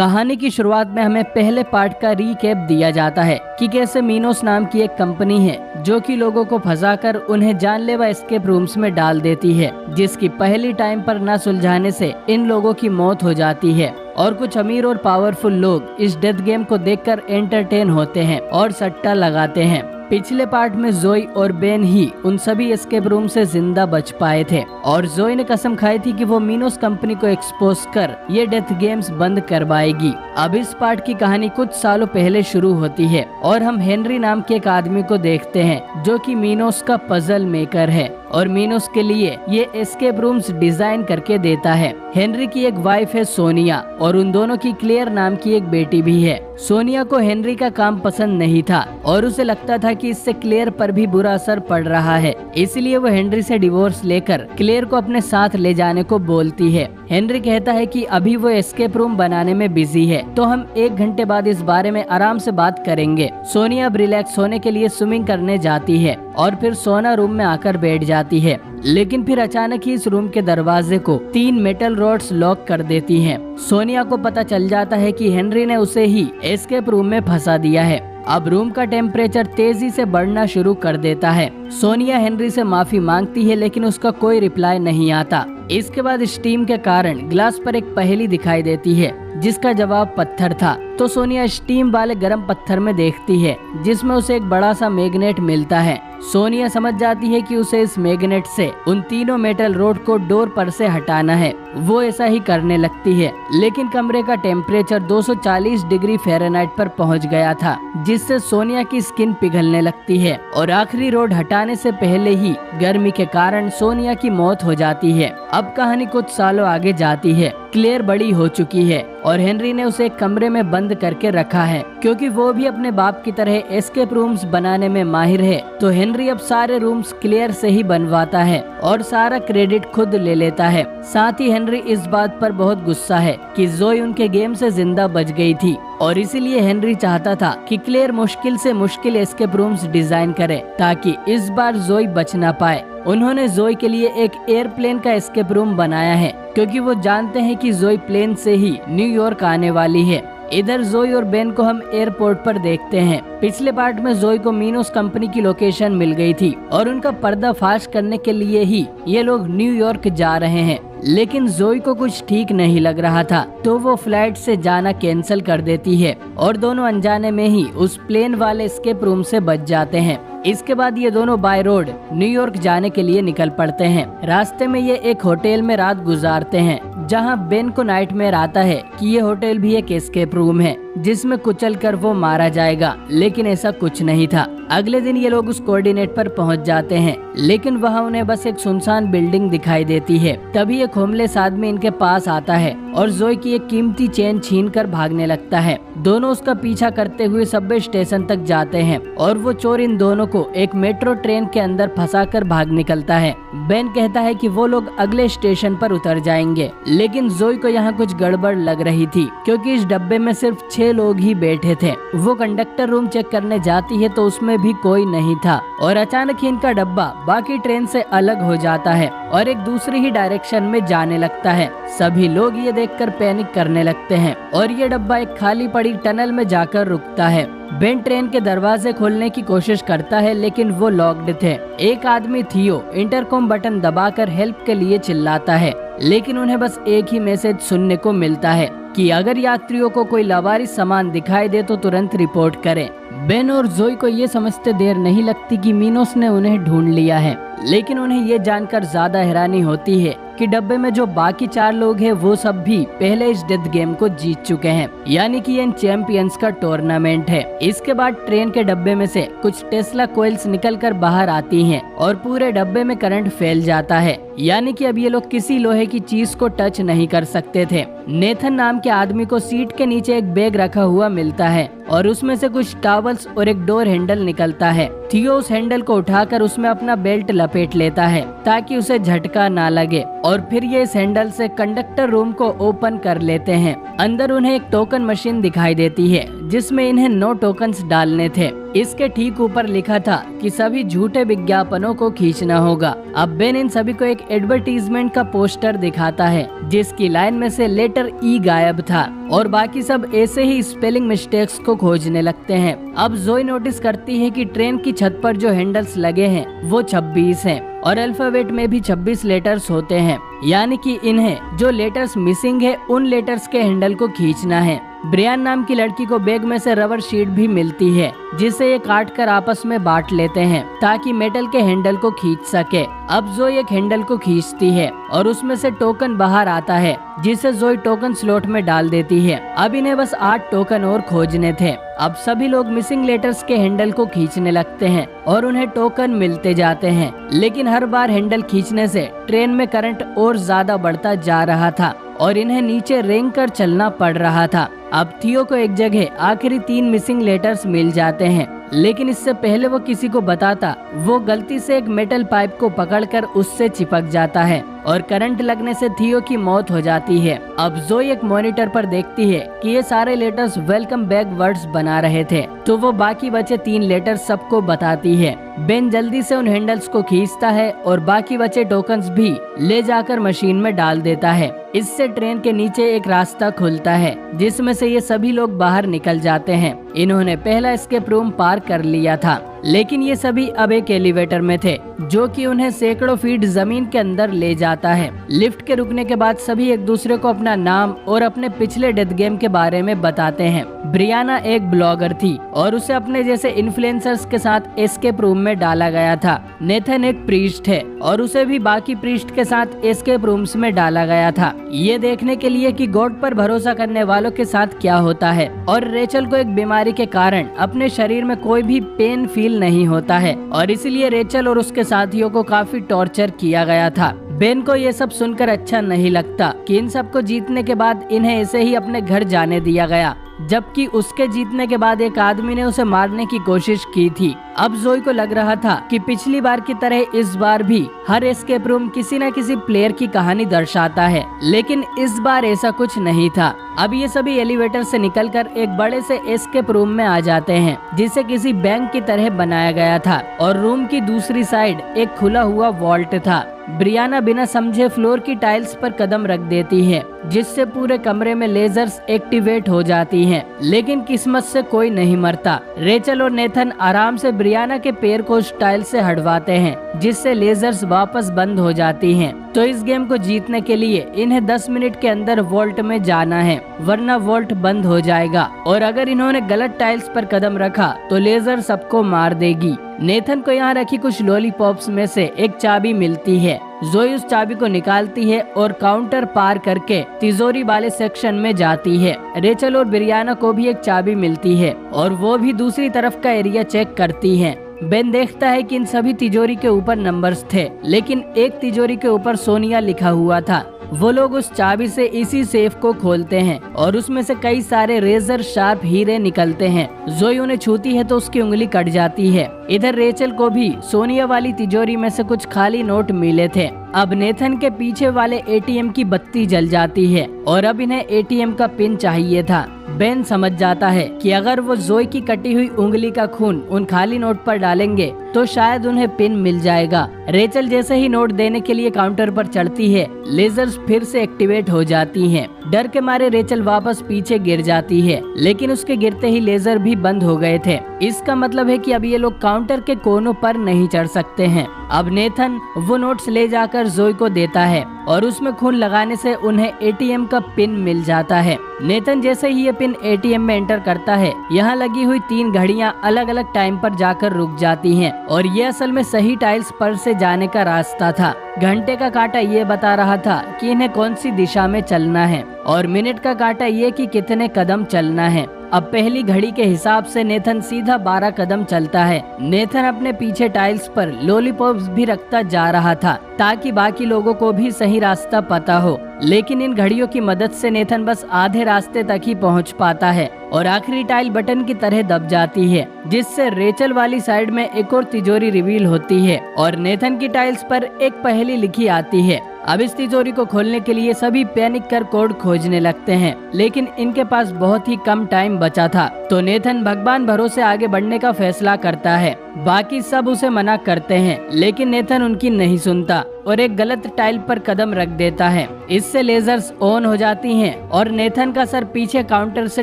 कहानी की शुरुआत में हमें पहले पार्ट का रीकैप दिया जाता है कि कैसे मीनोस नाम की एक कंपनी है जो कि लोगों को फंसाकर उन्हें जानलेवा एस्केप रूम्स में डाल देती है, जिसकी पहली टाइम पर न सुलझाने से इन लोगों की मौत हो जाती है। और कुछ अमीर और पावरफुल लोग इस डेथ गेम को देखकर एंटरटेन होते हैं और सट्टा लगाते हैं। पिछले पार्ट में जोई और बेन ही उन सभी एस्केप रूम से जिंदा बच पाए थे और जोई ने कसम खाई थी कि वो मीनोस कंपनी को एक्सपोज कर ये डेथ गेम्स बंद करवाएगी। अब इस पार्ट की कहानी कुछ सालों पहले शुरू होती है और हम हेनरी नाम के एक आदमी को देखते हैं जो कि मीनोस का पजल मेकर है और मीनोस के लिए ये एस्केप रूम्स डिजाइन करके देता है। हेनरी की एक वाइफ है सोनिया और उन दोनों की क्लेयर नाम की एक बेटी भी है। सोनिया को हेनरी का काम पसंद नहीं था और उसे लगता था कि इससे क्लेयर पर भी बुरा असर पड़ रहा है, इसलिए वो हेनरी से डिवोर्स लेकर क्लेयर को अपने साथ ले जाने को बोलती है। हेनरी कहता है कि अभी वो एस्केप रूम बनाने में बिजी है, तो हम 1 घंटे बाद इस बारे में आराम से बात करेंगे। सोनिया अब रिलैक्स होने के लिए स्विमिंग करने जाती है और फिर सोना रूम में आकर बैठ जाती है, लेकिन फिर अचानक ही इस रूम के दरवाजे को 3 मेटल रॉड्स लॉक कर देती हैं। सोनिया को पता चल जाता है कि हेनरी ने उसे ही एस्केप रूम में फंसा दिया है। अब रूम का टेम्परेचर तेजी से बढ़ना शुरू कर देता है। सोनिया हेनरी से माफी मांगती है लेकिन उसका कोई रिप्लाई नहीं आता। इसके बाद स्टीम के कारण ग्लास पर एक पहेली दिखाई देती है जिसका जवाब पत्थर था, तो सोनिया स्टीम वाले गर्म पत्थर में देखती है जिसमें उसे एक बड़ा सा मैग्नेट मिलता है। सोनिया समझ जाती है कि उसे इस मैग्नेट से उन तीनों मेटल रोड को डोर पर से हटाना है। वो ऐसा ही करने लगती है, लेकिन कमरे का टेम्परेचर 240 डिग्री फ़ारेनहाइट पर पहुंच गया था, जिससे सोनिया की स्किन पिघलने लगती है और आखिरी रोड हटाने से पहले ही गर्मी के कारण सोनिया की मौत हो जाती है। अब कहानी कुछ सालों आगे जाती है। क्लेयर बड़ी हो चुकी है और हेनरी ने उसे एक कमरे में बंद करके रखा है क्योंकि वो भी अपने बाप की तरह एस्केप रूम्स बनाने में माहिर है। तो हेनरी अब सारे रूम्स क्लेयर से ही बनवाता है और सारा क्रेडिट खुद ले लेता है। साथ ही हेनरी इस बात पर बहुत गुस्सा है कि जोई उनके गेम से जिंदा बच गई थी और इसीलिए हेनरी चाहता था कि क्लेयर मुश्किल से मुश्किल एस्केप रूम्स डिजाइन करे ताकि इस बार जोई बच ना पाए। उन्होंने जोई के लिए एक एयरप्लेन का एस्केप रूम बनाया है क्योंकि वो जानते हैं कि जोई प्लेन से ही न्यूयॉर्क आने वाली है। इधर जोई और बेन को हम एयरपोर्ट पर देखते हैं। पिछले पार्ट में जोई को मीनोस कंपनी की लोकेशन मिल गई थी और उनका पर्दाफाश करने के लिए ही ये लोग न्यूयॉर्क जा रहे हैं, लेकिन जोई को कुछ ठीक नहीं लग रहा था, तो वो फ्लाइट से जाना कैंसिल कर देती है और दोनों अनजाने में ही उस प्लेन वाले एस्केप रूम से बच जाते हैं। इसके बाद ये दोनों बाय रोड न्यूयॉर्क जाने के लिए निकल पड़ते हैं। रास्ते में ये एक होटल में रात गुजारते हैं जहां बेन को नाइटमेयर आता है कि ये होटल भी एक एस्केप रूम है जिसमें कुचल कर वो मारा जाएगा, लेकिन ऐसा कुछ नहीं था। अगले दिन ये लोग उस कोऑर्डिनेट पर पहुंच जाते हैं, लेकिन वहां उन्हें बस एक सुनसान बिल्डिंग दिखाई देती है। तभी एक होमलेस आदमी इनके पास आता है और जोई की एक कीमती चेन छीनकर भागने लगता है। दोनों उसका पीछा करते हुए सबवे स्टेशन तक जाते हैं और वो चोर इन दोनों को एक मेट्रो ट्रेन के अंदर फंसाकर भाग निकलता है। बेन कहता है कि वो लोग अगले स्टेशन पर उतर जाएंगे, लेकिन जोई को यहाँ कुछ गड़बड़ लग रही थी क्योंकि इस डब्बे में सिर्फ 6 लोग ही बैठे थे। वो कंडक्टर रूम चेक करने जाती है तो उसमें भी कोई नहीं था और अचानक ही इनका डब्बा बाकी ट्रेन से अलग हो जाता है और एक दूसरी ही डायरेक्शन में जाने लगता है। सभी लोग ये देखकर पैनिक करने लगते हैं और ये डब्बा एक खाली पड़ी टनल में जाकर रुकता है। बेन ट्रेन के दरवाजे खोलने की कोशिश करता है लेकिन वो लॉक्ड थे। एक आदमी थियो इंटरकॉम बटन दबाकर हेल्प के लिए चिल्लाता है, लेकिन उन्हें बस एक ही मैसेज सुनने को मिलता है कि अगर यात्रियों को कोई लावारिस सामान दिखाई दे तो तुरंत रिपोर्ट करें। बेन और जोई को ये समझते देर नहीं लगती कि मीनोस ने उन्हें ढूंढ लिया है, लेकिन उन्हें ये जानकर ज्यादा हैरानी होती है कि डब्बे में जो बाकी 4 लोग हैं वो सब भी पहले इस डेथ गेम को जीत चुके हैं, यानी कि ये चैंपियंस का टूर्नामेंट है। इसके बाद ट्रेन के डब्बे में से कुछ टेस्ला कोइल्स निकलकर बाहर आती हैं और पूरे डब्बे में करंट फैल जाता है, यानी कि अब ये लोग किसी लोहे की चीज को टच नहीं कर सकते थे। नेथन नाम के आदमी को सीट के नीचे एक बैग रखा हुआ मिलता है और उसमें से कुछ टॉवल्स और एक डोर हैंडल निकलता है। थियो उस हैंडल को उठाकर उसमें अपना बेल्ट लपेट लेता है ताकि उसे झटका ना लगे और फिर ये इस हैंडल से कंडक्टर रूम को ओपन कर लेते हैं। अंदर उन्हें एक टोकन मशीन दिखाई देती है जिसमें इन्हें 9 टोकन्स डालने थे। इसके ठीक ऊपर लिखा था कि सभी झूठे विज्ञापनों को खींचना होगा। अब बेन इन सभी को एक एडवर्टीजमेंट का पोस्टर दिखाता है जिसकी लाइन में से लेटर ई गायब था और बाकी सब ऐसे ही स्पेलिंग मिस्टेक्स को खोजने लगते हैं। अब जोई नोटिस करती है कि ट्रेन की छत पर जो हैंडल्स लगे हैं वो 26 हैं और अल्फाबेट में भी 26 लेटर्स होते हैं, यानी कि इन्हें जो लेटर्स मिसिंग है उन लेटर्स के हैंडल को खींचना है। ब्रियान नाम की लड़की को बैग में से रबर शीट भी मिलती है जिसे ये काट कर आपस में बांट लेते हैं ताकि मेटल के हैंडल को खींच सके। अब जोई एक हैंडल को खींचती है और उसमें से टोकन बाहर आता है जिसे जोई टोकन स्लॉट में डाल देती है। अब इन्हें बस 8 टोकन और खोजने थे। अब सभी लोग मिसिंग लेटर्स के हैंडल को खींचने लगते हैं और उन्हें टोकन मिलते जाते हैं, लेकिन हर बार हैंडल खींचने से ट्रेन में करंट और ज्यादा बढ़ता जा रहा था और इन्हें नीचे रेंग कर चलना पड़ रहा था। अब थियो को एक जगह आखिरी 3 मिसिंग लेटर्स मिल जाते हैं, लेकिन इससे पहले वो किसी को बताता वो गलती से एक मेटल पाइप को पकड़कर उससे चिपक जाता है और करंट लगने से थियो की मौत हो जाती है। अब जोई एक मॉनिटर पर देखती है कि ये सारे लेटर्स वेलकम बैक वर्ड्स बना रहे थे, तो वो बाकी बचे 3 लेटर्स सबको बताती है। बेन जल्दी से उन हैंडल्स को खींचता है और बाकी बचे टोकन्स भी ले जाकर मशीन में डाल देता है। इससे ट्रेन के नीचे एक रास्ता खुलता है जिसमें से ये सभी लोग बाहर निकल जाते हैं। इन्होंने पहला एस्केप रूम पार कर लिया था, लेकिन ये सभी अब एक एलिवेटर में थे जो कि उन्हें सैकड़ों फीट जमीन के अंदर ले जाता है। लिफ्ट के रुकने के बाद सभी एक दूसरे को अपना नाम और अपने पिछले डेथ गेम के बारे में बताते हैं। ब्रियाना एक ब्लॉगर थी और उसे अपने जैसे इन्फ्लुएंसर्स के साथ एस्केप रूम में डाला गया था। नेथन एक प्रीस्ट है और उसे भी बाकी प्रीस्ट के साथ एस्केप रूम्स में डाला गया था, ये देखने के लिए कि गॉड पर भरोसा करने वालों के साथ क्या होता है। और रेचल को एक बीमारी के कारण अपने शरीर में कोई भी पेन फील नहीं होता है और इसलिए रेचल और उसके साथियों को काफी टॉर्चर किया गया था। बेन को ये सब सुनकर अच्छा नहीं लगता कि इन सबको जीतने के बाद इन्हें ऐसे ही अपने घर जाने दिया गया, जबकि उसके जीतने के बाद एक आदमी ने उसे मारने की कोशिश की थी। अब जोई को लग रहा था कि पिछली बार की तरह इस बार भी हर एस्केप रूम किसी न किसी प्लेयर की कहानी दर्शाता है, लेकिन इस बार ऐसा कुछ नहीं था। अब ये सभी एलिवेटर से निकलकर एक बड़े से एस्केप रूम में आ जाते हैं जिसे किसी बैंक की तरह बनाया गया था और रूम की दूसरी साइड एक खुला हुआ वॉल्ट था। ब्रियाना बिना समझे फ्लोर की टाइल्स पर कदम रख देती है जिससे पूरे कमरे में लेजर्स एक्टिवेट हो जाती हैं, लेकिन किस्मत से कोई नहीं मरता। रेचल और नेथन आराम से ब्रियाना के पैर को उस टाइल से हटवाते हैं जिससे लेजर्स वापस बंद हो जाती हैं। तो इस गेम को जीतने के लिए इन्हें 10 मिनट के अंदर वॉल्ट में जाना है, वरना वॉल्ट बंद हो जाएगा और अगर इन्होंने गलत टाइल्स पर कदम रखा तो लेजर सबको मार देगी। नेथन को यहाँ रखी कुछ लॉलीपॉप्स में से एक चाबी मिलती है। जोई उस चाबी को निकालती है और काउंटर पार करके तिजोरी वाले सेक्शन में जाती है। रेचल और ब्रियाना को भी एक चाबी मिलती है और वो भी दूसरी तरफ का एरिया चेक करती हैं। बेन देखता है कि इन सभी तिजोरी के ऊपर नंबर्स थे, लेकिन एक तिजोरी के ऊपर सोनिया लिखा हुआ था। वो लोग उस चाबी से इसी सेफ को खोलते हैं और उसमें से कई सारे रेजर शार्प हीरे निकलते हैं। जोई उन्हें छूती है तो उसकी उंगली कट जाती है। इधर रेचल को भी सोनिया वाली तिजोरी में से कुछ खाली नोट मिले थे। अब नेथन के पीछे वाले एटीएम की बत्ती जल जाती है और अब इन्हें एटीएम का पिन चाहिए था। बेन समझ जाता है कि अगर वो जोई की कटी हुई उंगली का खून उन खाली नोट पर डालेंगे तो शायद उन्हें पिन मिल जाएगा। रेचल जैसे ही नोट देने के लिए काउंटर पर चढ़ती है, लेजर्स फिर से एक्टिवेट हो जाती हैं। डर के मारे रेचल वापस पीछे गिर जाती है, लेकिन उसके गिरते ही लेजर भी बंद हो गए थे। इसका मतलब है कि अब ये लोग काउंटर के कोनों पर नहीं चढ़ सकते हैं। अब नेथन वो नोट्स ले जाकर जोई को देता है और उसमें खून लगाने से उन्हें एटीएम का पिन मिल जाता है। नेथन जैसे ही ये पिन एटीएम में एंटर करता है, यहाँ लगी हुई 3 घड़ियां अलग अलग टाइम पर जाकर रुक जाती हैं और ये असल में सही टाइल्स पर से जाने का रास्ता था। घंटे का कांटा ये बता रहा था कि इन्हें कौन सी दिशा में चलना है और मिनट का कांटा ये कि कितने कदम चलना है। अब पहली घड़ी के हिसाब से नेथन सीधा 12 कदम चलता है। नेथन अपने पीछे टाइल्स पर लॉलीपॉप्स भी रखता जा रहा था ताकि बाकी लोगों को भी सही रास्ता पता हो, लेकिन इन घड़ियों की मदद से नेथन बस आधे रास्ते तक ही पहुंच पाता है और आखिरी टाइल बटन की तरह दब जाती है, जिससे रेचल वाली साइड में एक और तिजोरी रिवील होती है और नेथन की टाइल्स पर एक पहेली लिखी आती है। अब इस तिजोरी को खोलने के लिए सभी पैनिक कर कोड खोजने लगते हैं, लेकिन इनके पास बहुत ही कम टाइम बचा था। तो नेथन भगवान भरोसे आगे बढ़ने का फैसला करता है। बाकी सब उसे मना करते हैं, लेकिन नेथन उनकी नहीं सुनता और एक गलत टाइल पर कदम रख देता है। इससे लेजर्स ऑन हो जाती हैं और नेथन का सर पीछे काउंटर से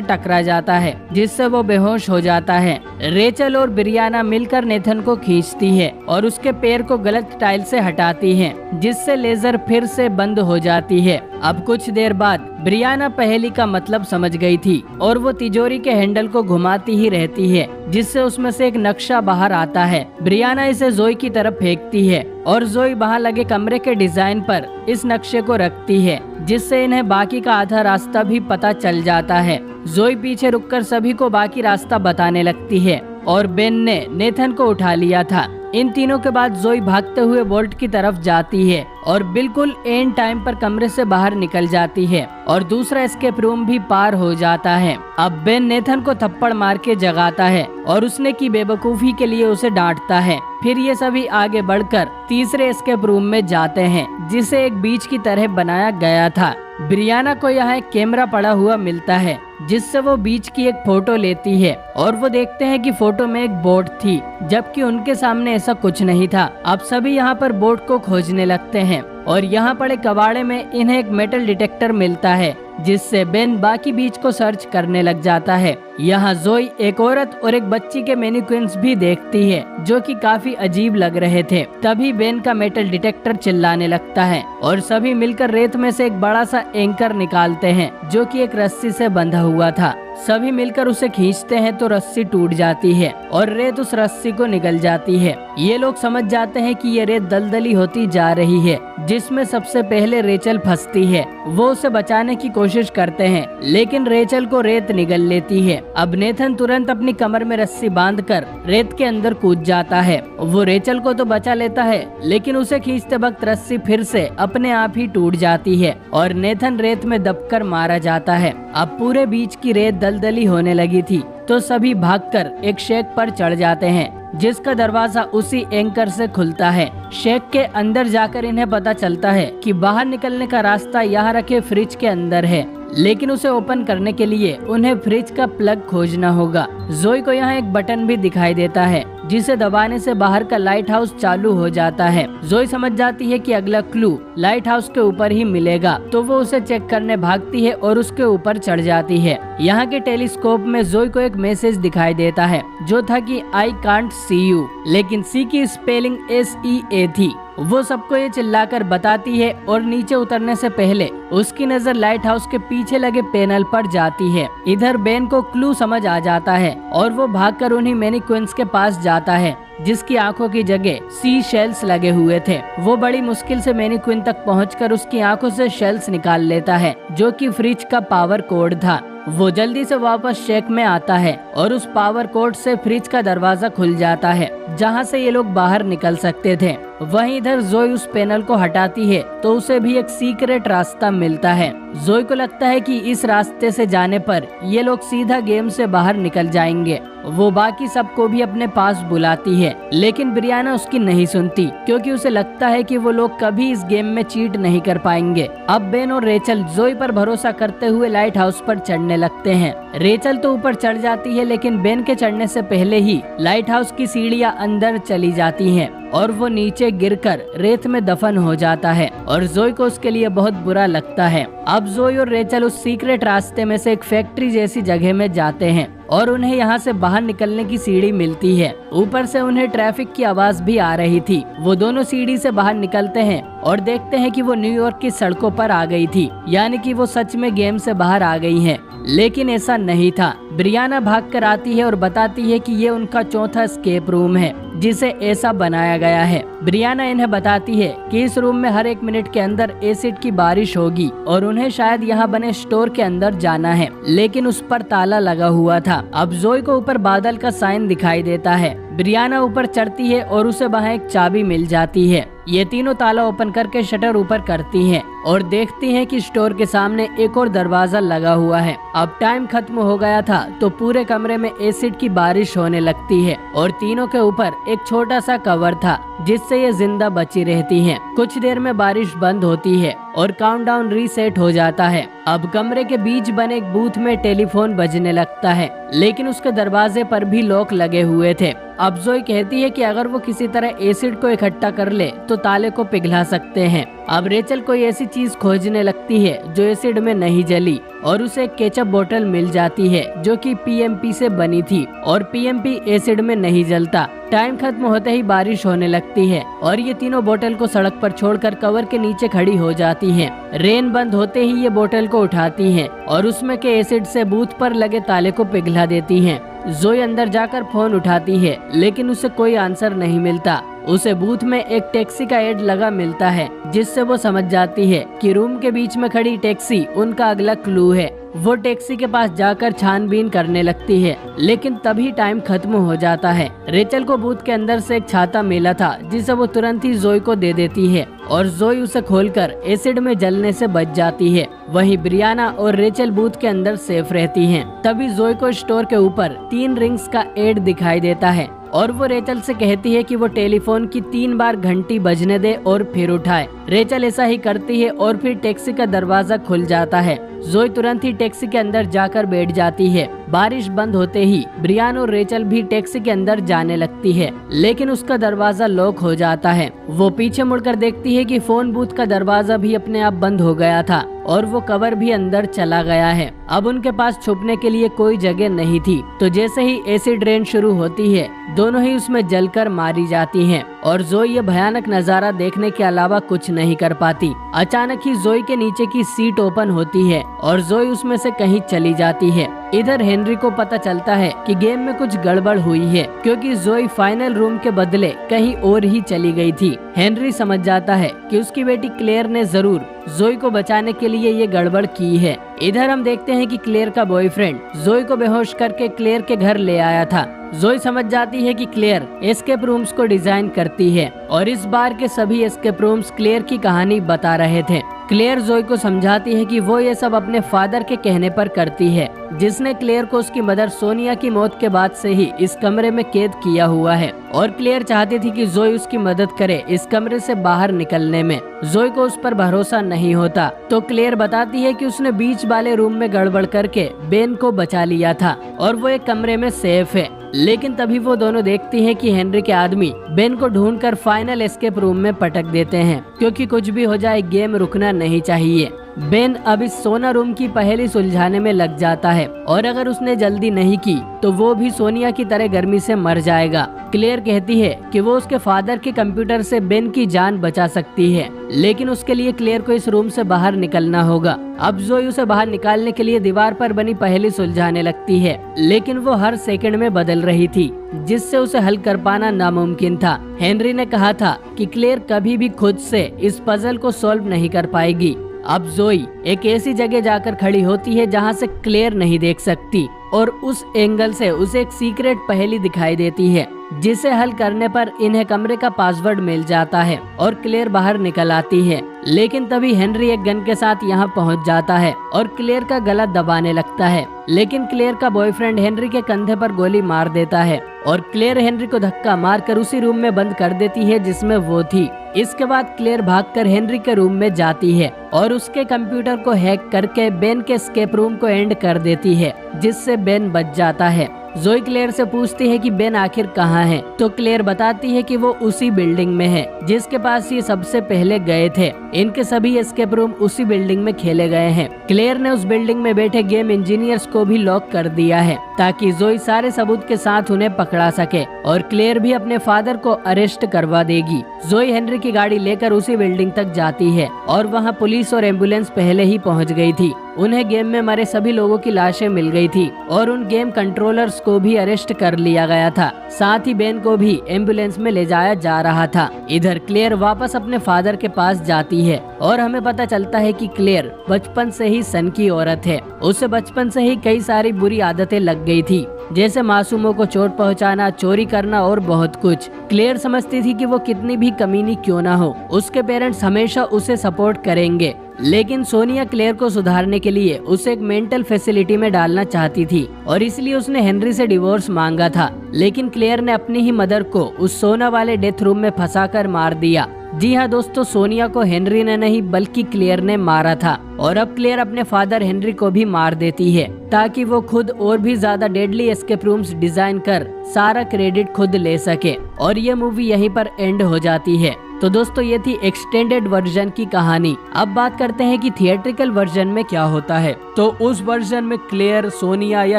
टकरा जाता है, जिससे वो बेहोश हो जाता है। रेचल और ब्रियाना मिलकर नेथन को खींचती है और उसके पैर को गलत टाइल से हटाती हैं, जिससे लेजर फिर से बंद हो जाती है। अब कुछ देर बाद ब्रियाना पहेली का मतलब समझ गई थी और वो तिजोरी के हैंडल को घुमाती ही रहती है, जिससे उसमें से एक नक्शा बाहर आता है। ब्रियाना इसे जोई की तरफ फेंकती है और जोई वहाँ लगे कमरे के डिजाइन पर इस नक्शे को रखती है, जिससे इन्हें बाकी का आधा रास्ता भी पता चल जाता है। जोई पीछे रुककर सभी को बाकी रास्ता बताने लगती है और बेन ने नेथन को उठा लिया था। इन तीनों के बाद जोई भागते हुए वोल्ट की तरफ जाती है और बिल्कुल एंड टाइम पर कमरे से बाहर निकल जाती है और दूसरा एस्केप रूम भी पार हो जाता है। अब बेन नेथन को थप्पड़ मार के जगाता है और उसने की बेवकूफी के लिए उसे डांटता है। फिर ये सभी आगे बढ़कर तीसरे एस्केप रूम में जाते हैं, जिसे एक बीच की तरह बनाया गया था। ब्रियाना को यहाँ एक कैमरा पड़ा हुआ मिलता है, जिससे वो बीच की एक फोटो लेती है और वो देखते हैं कि फोटो में एक बोट थी, जबकि उनके सामने ऐसा कुछ नहीं था। अब सभी यहाँ पर बोट को खोजने लगते हैं और यहाँ पड़े कबाड़े में इन्हें एक मेटल डिटेक्टर मिलता है, जिससे बेन बाकी बीच को सर्च करने लग जाता है। यहाँ जोई एक औरत और एक बच्ची के मैनिक्विन्स भी देखती है, जो कि काफी अजीब लग रहे थे। तभी बेन का मेटल डिटेक्टर चिल्लाने लगता है और सभी मिलकर रेत में से एक बड़ा सा एंकर निकालते हैं, जो कि एक रस्सी से बंधा हुआ था। सभी मिलकर उसे खींचते हैं तो रस्सी टूट जाती है और रेत उस रस्सी को निगल जाती है। ये लोग समझ जाते हैं कि ये रेत दलदली होती जा रही है, जिसमें सबसे पहले रेचल फंसती है। वो उसे बचाने की कोशिश करते हैं, लेकिन रेचल को रेत निगल लेती है। अब नेथन तुरंत अपनी कमर में रस्सी बांधकर रेत के अंदर कूद जाता है। वो रेचल को तो बचा लेता है, लेकिन उसे खींचते वक्त रस्सी फिर से अपने आप ही टूट जाती है और नेथन रेत में दबकर मारा जाता है। अब पूरे बीच की रेत दलदली होने लगी थी, तो सभी भागकर एक शेक पर चढ़ जाते हैं, जिसका दरवाजा उसी एंकर से खुलता है। शेक के अंदर जाकर इन्हें पता चलता है कि बाहर निकलने का रास्ता यहाँ रखे फ्रिज के अंदर है, लेकिन उसे ओपन करने के लिए उन्हें फ्रिज का प्लग खोजना होगा। जोई को यहाँ एक बटन भी दिखाई देता है, जिसे दबाने से बाहर का लाइट हाउस चालू हो जाता है। जोई समझ जाती है कि अगला क्लू लाइट हाउस के ऊपर ही मिलेगा, तो वो उसे चेक करने भागती है और उसके ऊपर चढ़ जाती है। यहाँ के टेलीस्कोप में जोई को एक मैसेज दिखाई देता है, जो था कि आई कांट सी यू, लेकिन सी की स्पेलिंग SEA थी। वो सबको ये चिल्लाकर बताती है और नीचे उतरने से पहले उसकी नजर लाइट हाउस के पीछे लगे पैनल पर जाती है। इधर बेन को क्लू समझ आ जाता है और वो भागकर उन्हीं मैनिक्विन्स के पास जाता है, जिसकी आंखों की जगह सी शेल्स लगे हुए थे। वो बड़ी मुश्किल से मैनिक्विन तक पहुंचकर उसकी आंखों से शेल्स निकाल लेता है, जो कि फ्रिज का पावर कोड था। वो जल्दी से वापस शेक में आता है और उस पावर कोड से फ्रिज का दरवाजा खुल जाता है, जहां से ये लोग बाहर निकल सकते थे। वहीं इधर जोई उस पैनल को हटाती है तो उसे भी एक सीक्रेट रास्ता मिलता है। जोई को लगता है कि इस रास्ते से जाने पर ये लोग सीधा गेम से बाहर निकल जाएंगे। वो बाकी सबको भी अपने पास बुलाती है, लेकिन ब्रियाना उसकी नहीं सुनती, क्योंकि उसे लगता है कि वो लोग कभी इस गेम में चीट नहीं कर पाएंगे। अब बेन और रेचल जोई पर भरोसा करते हुए लाइट हाउस पर चढ़ने लगते हैं। रेचल तो ऊपर चढ़ जाती है, लेकिन बेन के चढ़ने से पहले ही लाइट हाउस की सीढ़ियां अंदर चली जाती हैं और वो नीचे गिरकर रेत में दफन हो जाता है और जोई को उसके लिए बहुत बुरा लगता है। अब जोई और रेचल उस सीक्रेट रास्ते में से एक फैक्ट्री जैसी जगह में जाते हैं और उन्हें यहाँ से बाहर निकलने की सीढ़ी मिलती है। ऊपर से उन्हें ट्रैफिक की आवाज भी आ रही थी। वो दोनों सीढ़ी से बाहर निकलते हैं और देखते हैं कि वो न्यूयॉर्क की सड़कों पर आ गई थी, यानी कि वो सच में गेम से बाहर आ गई हैं। लेकिन ऐसा नहीं था। ब्रियाना भागकर आती है और बताती है कि ये उनका चौथा एस्केप रूम है, जिसे ऐसा बनाया गया है। ब्रियाना इन्हें बताती है कि इस रूम में हर 1 मिनट के अंदर एसिड की बारिश होगी और उन्हें शायद यहाँ बने स्टोर के अंदर जाना है, लेकिन उस पर ताला लगा हुआ था। अब जोई को ऊपर बादल का साइन दिखाई देता है। ब्रियाना ऊपर चढ़ती है और उसे वहाँ एक चाबी मिल जाती है। ये तीनों ताला ओपन करके शटर ऊपर करती हैं और देखती हैं कि स्टोर के सामने एक और दरवाजा लगा हुआ है। अब टाइम खत्म हो गया था, तो पूरे कमरे में एसिड की बारिश होने लगती है और तीनों के ऊपर एक छोटा सा कवर था जिससे ये जिंदा बची रहती हैं। कुछ देर में बारिश बंद होती है और काउंटडाउन रीसेट हो जाता है। अब कमरे के बीच बने एक बूथ में टेलीफोन बजने लगता है, लेकिन उसके दरवाजे पर भी लॉक लगे हुए थे। अब जोई कहती है कि अगर वो किसी तरह एसिड को इकट्ठा कर ले तो ताले को पिघला सकते हैं। अब रेचल कोई ऐसी चीज खोजने लगती है जो एसिड में नहीं जली और उसे एक केचप बोतल मिल जाती है जो कि पीएमपी से बनी थी और पीएमपी एसिड में नहीं जलता। टाइम खत्म होते ही बारिश होने लगती है और ये तीनों बोतल को सड़क पर छोड़कर कवर के नीचे खड़ी हो जाती हैं। रेन बंद होते ही ये बोतल को उठाती हैं और उसमें के एसिड से बूथ पर लगे ताले को पिघला देती हैं। जोई अंदर जाकर फोन उठाती है, लेकिन उसे कोई आंसर नहीं मिलता। उसे बूथ में एक टैक्सी का एड लगा मिलता है, जिससे वो समझ जाती है कि रूम के बीच में खड़ी टैक्सी उनका अगला क्लू है। वो टैक्सी के पास जाकर छानबीन करने लगती है, लेकिन तभी टाइम खत्म हो जाता है। रेचल को बूथ के अंदर से एक छाता मिला था, जिसे वो तुरंत ही जोई को दे देती है और जोई उसे खोलकर एसिड में जलने से बच जाती है। वहीं ब्रियाना और रेचल बूथ के अंदर सेफ रहती हैं। तभी जोई को स्टोर के ऊपर 3 रिंग्स का एड दिखाई देता है और वो रेचल से कहती है कि वो टेलीफोन की 3 बार घंटी बजने दे और फिर उठाए। रेचल ऐसा ही करती है और फिर टैक्सी का दरवाजा खुल जाता है। जोई तुरंत ही टैक्सी के अंदर जाकर बैठ जाती है। बारिश बंद होते ही ब्रियान और रेचल भी टैक्सी के अंदर जाने लगती है, लेकिन उसका दरवाजा लॉक हो जाता है। वो पीछे मुड़कर देखती है कि फोन बूथ का दरवाजा भी अपने आप बंद हो गया था और वो कवर भी अंदर चला गया है। अब उनके पास छुपने के लिए कोई जगह नहीं थी, तो जैसे ही एसिड रेन शुरू होती है, दोनों ही उसमें जलकर मारी जाती हैं और जोई ये भयानक नजारा देखने के अलावा कुछ नहीं कर पाती। अचानक ही जोई के नीचे की सीट ओपन होती है और जोई उसमें से कहीं चली जाती है। इधर हेनरी को पता चलता है कि गेम में कुछ गड़बड़ हुई है, क्योंकि जोई फाइनल रूम के बदले कहीं और ही चली गई थी। हेनरी समझ जाता है कि उसकी बेटी क्लेयर ने जरूर जोई को बचाने के लिए ये गड़बड़ की है। इधर हम देखते हैं कि क्लेयर का बॉयफ्रेंड जोई को बेहोश करके क्लेयर के घर ले आया था। जोई समझ जाती है कि क्लेयर एस्केप रूम्स को डिजाइन करती है और इस बार के सभी एस्केप रूम्स क्लेयर की कहानी बता रहे थे। क्लेयर जोई को समझाती है कि वो ये सब अपने फादर के कहने पर करती है, जिसने क्लेयर को उसकी मदर सोनिया की मौत के बाद से ही इस कमरे में कैद किया हुआ है और क्लेयर चाहती थी कि जोई उसकी मदद करे इस कमरे से बाहर निकलने में। जोई को उस पर भरोसा नहीं होता, तो क्लेयर बताती है कि उसने बीच वाले रूम में गड़बड़ करके बेन को बचा लिया था और वो एक कमरे में सेफ है। लेकिन तभी वो दोनों देखती हैं कि हेनरी के आदमी बेन को ढूंढकर फाइनल एस्केप रूम में पटक देते हैं, क्योंकि कुछ भी हो जाए गेम रुकना नहीं चाहिए। बेन अब इस सोना रूम की पहेली सुलझाने में लग जाता है और अगर उसने जल्दी नहीं की तो वो भी सोनिया की तरह गर्मी से मर जाएगा। क्लेयर कहती है कि वो उसके फादर के कंप्यूटर से बेन की जान बचा सकती है, लेकिन उसके लिए क्लेयर को इस रूम से बाहर निकलना होगा। अब जोई उसे बाहर निकालने के लिए दीवार पर बनी पहेली सुलझाने लगती है, लेकिन वो हर सेकंड में बदल रही थी, जिससे उसे हल कर पाना नामुमकिन था। हेनरी ने कहा था कि क्लेयर कभी भी खुद से इस पजल को सॉल्व नहीं कर पाएगी। अब जोई एक ऐसी जगह जाकर खड़ी होती है जहां से क्लेयर नहीं देख सकती और उस एंगल से उसे एक सीक्रेट पहेली दिखाई देती है, जिसे हल करने पर इन्हें कमरे का पासवर्ड मिल जाता है और क्लेयर बाहर निकल आती है। लेकिन तभी हेनरी एक गन के साथ यहाँ पहुँच जाता है और क्लेयर का गला दबाने लगता है, लेकिन क्लेयर का बॉयफ्रेंड हेनरी के कंधे पर गोली मार देता है और क्लेयर हेनरी को धक्का मारकर उसी रूम में बंद कर देती है जिसमें वो थी। इसके बाद क्लेयर भागकर हेनरी के रूम में जाती है और उसके कंप्यूटर को हैक करके बेन के एस्केप रूम को एंड कर देती है, जिससे बेन बच जाता है। जोई क्लेयर से पूछती है कि बेन आखिर कहाँ है, तो क्लेयर बताती है कि वो उसी बिल्डिंग में है जिसके पास ये सबसे पहले गए थे। इनके सभी एस्केप रूम उसी बिल्डिंग में खेले गए हैं। क्लेयर ने उस बिल्डिंग में बैठे गेम इंजीनियर्स को भी लॉक कर दिया है ताकि जोई सारे सबूत के साथ उन्हें पकड़ा सके और क्लेयर भी अपने फादर को अरेस्ट करवा देगी। जोई हेनरी की गाड़ी लेकर उसी बिल्डिंग तक जाती है और वहाँ पुलिस और एम्बुलेंस पहले ही पहुँच गई थी। उन्हें गेम में मरे सभी लोगों की लाशें मिल गई थी और उन गेम कंट्रोलर्स को भी अरेस्ट कर लिया गया था। साथ ही बेन को भी एम्बुलेंस में ले जाया जा रहा था। इधर क्लेयर वापस अपने फादर के पास जाती है और हमें पता चलता है कि क्लेयर बचपन से ही सन की औरत है। उसे बचपन से ही कई सारी बुरी आदतें लग गई थी, जैसे मासूमों को चोट पहुंचाना, चोरी करना और बहुत कुछ। क्लेयर समझती थी कि वो कितनी भी कमीनी क्यों ना हो, उसके पेरेंट्स हमेशा उसे सपोर्ट करेंगे। लेकिन सोनिया क्लेयर को सुधारने के लिए उसे एक मेंटल फैसिलिटी में डालना चाहती थी और इसलिए उसने हेनरी से डिवोर्स मांगा था। लेकिन क्लेयर ने अपनी ही मदर को उस सोना वाले डेथ रूम में फंसाकर मार दिया। जी हाँ दोस्तों, सोनिया को हेनरी ने नहीं बल्कि क्लेयर ने मारा था और अब क्लेयर अपने फादर हेनरी को भी मार देती है ताकि वो खुद और भी ज्यादा डेडली एस्केप रूम्स डिजाइन कर सारा क्रेडिट खुद ले सके और ये मूवी यहीं पर एंड हो जाती है। तो दोस्तों ये थी एक्सटेंडेड वर्जन की कहानी। अब बात करते हैं कि थिएट्रिकल वर्जन में क्या होता है। तो उस वर्जन में क्लेयर, सोनिया या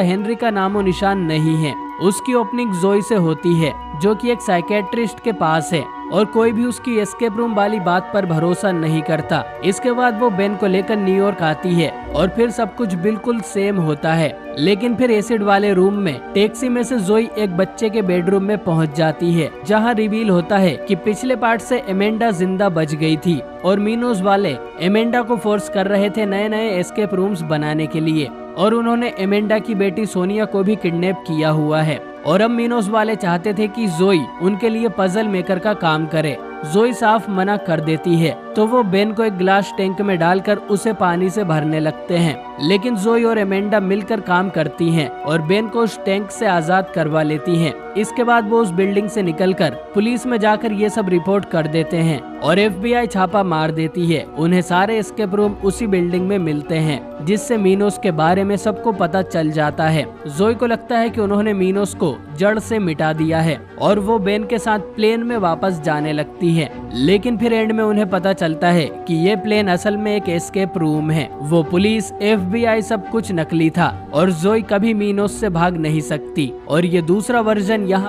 हेनरी का नामो निशान नहीं है। उसकी ओपनिंग जोई से होती है जो कि एक साइकेट्रिस्ट के पास है और कोई भी उसकी एस्केप रूम वाली बात पर भरोसा नहीं करता। इसके बाद वो बेन को लेकर न्यूयॉर्क आती है और फिर सब कुछ बिल्कुल सेम होता है, लेकिन फिर एसिड वाले रूम में टैक्सी में से जोई एक बच्चे के बेडरूम में पहुंच जाती है जहां रिवील होता है कि पिछले पार्ट से एमेंडा जिंदा बच गई थी और मीनोस वाले एमेंडा को फोर्स कर रहे थे नए नए एस्केप रूम्स बनाने के लिए और उन्होंने एमेंडा की बेटी सोनिया को भी किडनैप किया हुआ है और अब मीनोस वाले चाहते थे कि जोई उनके लिए पजल मेकर का काम करे। जोई साफ मना कर देती है तो वो बेन को एक ग्लास टैंक में डालकर उसे पानी से भरने लगते हैं, लेकिन जोई और एमेंडा मिलकर काम करती हैं और बेन को उस टैंक से आजाद करवा लेती हैं। इसके बाद वो उस बिल्डिंग से निकलकर पुलिस में जाकर ये सब रिपोर्ट कर देते हैं और FBI छापा मार देती है। उन्हें सारे एस्केप रूम उसी बिल्डिंग में मिलते हैं जिससे मीनोस के बारे में सबको पता चल जाता है। जोई को लगता है कि उन्होंने मीनोस को जड़ से मिटा दिया है और वो बेन के साथ प्लेन में वापस जाने लगती है, लेकिन फिर एंड में उन्हें पता चलता है कि ये प्लेन असल में एक एस्केप रूम है। वो पुलिस, FBI सब कुछ नकली था और जोई कभी मीनोस से भाग नहीं सकती। और ये दूसरा वर्जन यहाँ